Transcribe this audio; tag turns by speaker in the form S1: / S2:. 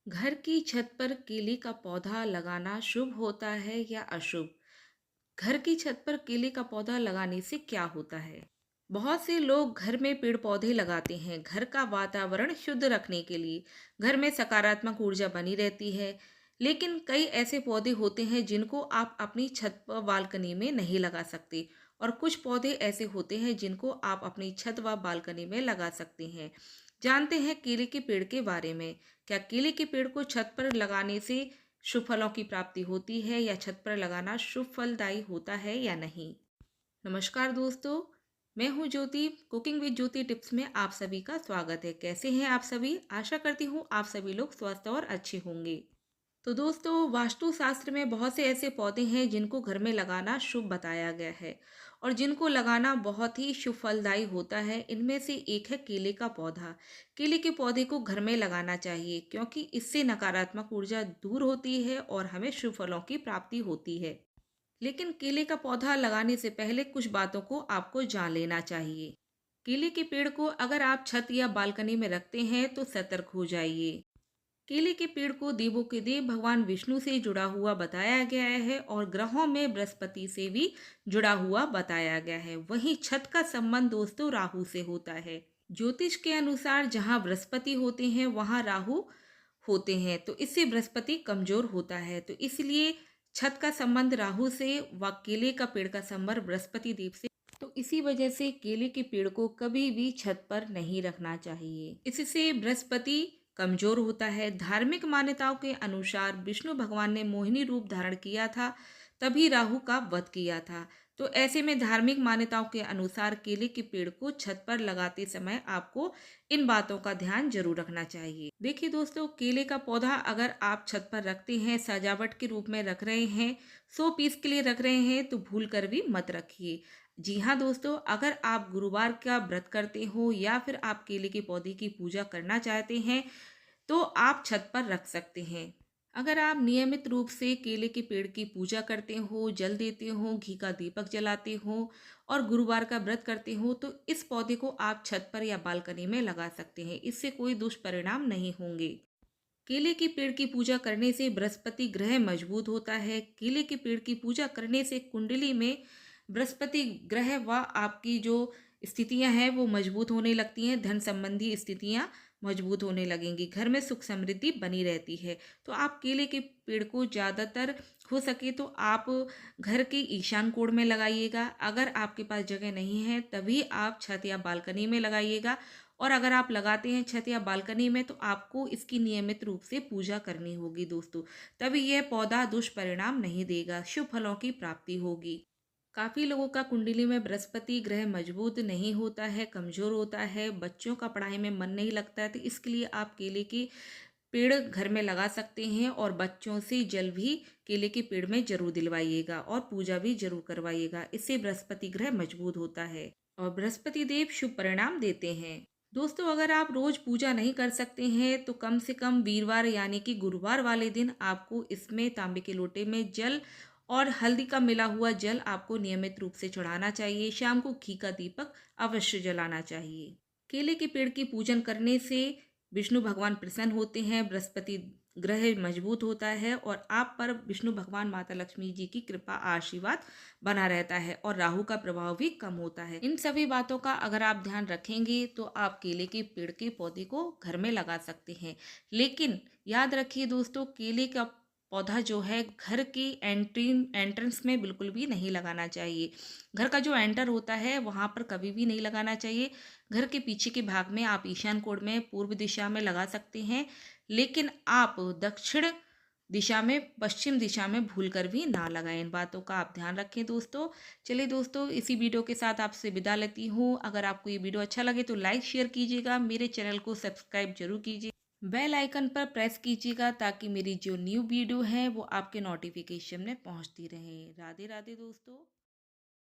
S1: घर की छत पर केले का पौधा लगाना शुभ होता है या अशुभ? घर की छत पर केले का पौधा लगाने से क्या होता है? बहुत से लोग घर में पेड़ पौधे लगाते हैं घर का वातावरण शुद्ध रखने के लिए। घर में सकारात्मक ऊर्जा बनी रहती है। लेकिन कई ऐसे पौधे होते हैं जिनको आप अपनी छत पर बालकनी में नहीं लगा सकते। और कुछ पौधे ऐसे होते हैं जिनको आप अपनी छत व बालकनी में लगा सकते हैं। जानते हैं केले के पेड़ के बारे में। क्या केले के पेड़ को छत पर लगाने से शुभ फलों की प्राप्ति होती है या छत पर लगाना शुभ फलदायी होता है या नहीं? नमस्कार दोस्तों, मैं हूँ ज्योति। कुकिंग विद ज्योति टिप्स में आप सभी का स्वागत है। कैसे हैं आप सभी? आशा करती हूँ आप सभी लोग स्वस्थ और अच्छे होंगे। तो दोस्तों, वास्तु शास्त्र में बहुत से ऐसे पौधे हैं जिनको घर में लगाना शुभ बताया गया है और जिनको लगाना बहुत ही शुभ फलदायी होता है। इनमें से एक है केले का पौधा। केले के पौधे को घर में लगाना चाहिए क्योंकि इससे नकारात्मक ऊर्जा दूर होती है और हमें शुभ फलों की प्राप्ति होती है। लेकिन केले का पौधा लगाने से पहले कुछ बातों को आपको जान लेना चाहिए। केले के पेड़ को अगर आप छत या बालकनी में रखते हैं तो सतर्क हो जाइए। केले के पेड़ को देवों के देव भगवान विष्णु से जुड़ा हुआ बताया गया है और ग्रहों में बृहस्पति से भी जुड़ा हुआ बताया गया है। वहीं छत का संबंध दोस्तों राहु से होता है। ज्योतिष के अनुसार जहां बृहस्पति होते हैं वहां राहु होते हैं, तो इससे बृहस्पति कमजोर होता है। तो इसलिए छत का संबंध राहु से व केले का पेड़ का संबंध बृहस्पति देव से। तो इसी वजह से केले के पेड़ को कभी भी छत पर नहीं रखना चाहिए। इससे बृहस्पति कमजोर होता है। धार्मिक मान्यताओं के अनुसार विष्णु भगवान ने मोहिनी रूप धारण किया था, तभी राहु का वध किया था। तो ऐसे में धार्मिक मान्यताओं के अनुसार केले के पेड़ को छत पर लगाते समय आपको इन बातों का ध्यान जरूर रखना चाहिए। देखिए दोस्तों, केले का पौधा अगर आप छत पर रखते हैं, सजावट के रूप में रख रहे हैं, 100 पीस के लिए रख रहे हैं, तो भूल कर भी मत रखिए। जी हाँ दोस्तों, अगर आप गुरुवार का व्रत करते हो या फिर आप केले के पौधे की पूजा करना चाहते हैं तो आप छत पर रख सकते हैं। अगर आप नियमित रूप से केले के पेड़ की पूजा करते हो, जल देते हो, घी का दीपक जलाते हो और गुरुवार का व्रत करते हो तो इस पौधे को आप छत पर या बालकनी में लगा सकते हैं। इससे कोई दुष्परिणाम नहीं होंगे। केले के पेड़ की पूजा करने से बृहस्पति ग्रह मजबूत होता है। केले के पेड़ की पूजा करने से कुंडली में बृहस्पति ग्रह व आपकी जो स्थितियां हैं वो मजबूत होने लगती हैं। धन संबंधी स्थितियां मजबूत होने लगेंगी। घर में सुख समृद्धि बनी रहती है। तो आप केले के पेड़ को ज़्यादातर हो सके तो आप घर के ईशान कोण में लगाइएगा। अगर आपके पास जगह नहीं है तभी आप छत या बालकनी में लगाइएगा। और अगर आप लगाते हैं छत या बालकनी में तो आपको इसकी नियमित रूप से पूजा करनी होगी दोस्तों। तभी यह पौधा दुष्परिणाम नहीं देगा, शुभ फलों की प्राप्ति होगी। काफ़ी लोगों का कुंडली में बृहस्पति ग्रह मजबूत नहीं होता है, कमज़ोर होता है, बच्चों का पढ़ाई में मन नहीं लगता है, तो इसके लिए आप केले के पेड़ घर में लगा सकते हैं और बच्चों से जल भी केले के पेड़ में जरूर दिलवाइएगा और पूजा भी जरूर करवाइएगा। इससे बृहस्पति ग्रह मजबूत होता है और बृहस्पति देव शुभ परिणाम देते हैं। दोस्तों, अगर आप रोज पूजा नहीं कर सकते हैं तो कम से कम वीरवार यानी कि गुरुवार वाले दिन आपको इसमें तांबे के लोटे में जल और हल्दी का मिला हुआ जल आपको नियमित रूप से चढ़ाना चाहिए। शाम को घी का दीपक अवश्य जलाना चाहिए। केले के पेड़ की पूजन करने से विष्णु भगवान प्रसन्न होते हैं, बृहस्पति ग्रह मजबूत होता है और आप पर विष्णु भगवान माता लक्ष्मी जी की कृपा आशीर्वाद बना रहता है और राहु का प्रभाव भी कम होता है। इन सभी बातों का अगर आप ध्यान रखेंगे तो आप केले के पेड़ के पौधे को घर में लगा सकते हैं। लेकिन याद रखिए दोस्तों, केले का पौधा जो है घर की एंट्रेंस में बिल्कुल भी नहीं लगाना चाहिए। घर का जो एंटर होता है वहां पर कभी भी नहीं लगाना चाहिए। घर के पीछे के भाग में आप ईशान कोण में पूर्व दिशा में लगा सकते हैं। लेकिन आप दक्षिण दिशा में, पश्चिम दिशा में भूलकर भी ना लगाएं। इन बातों का आप ध्यान रखें दोस्तों। चलिए दोस्तों, इसी वीडियो के साथ आपसे विदा लेती हूँ। अगर आपको ये वीडियो अच्छा लगे तो लाइक शेयर कीजिएगा, मेरे चैनल को सब्सक्राइब जरूर कीजिए, बेल आइकन पर प्रेस कीजिएगा ताकि मेरी जो न्यू वीडियो है वो आपके नोटिफिकेशन में पहुंचती रहे। राधे राधे दोस्तों।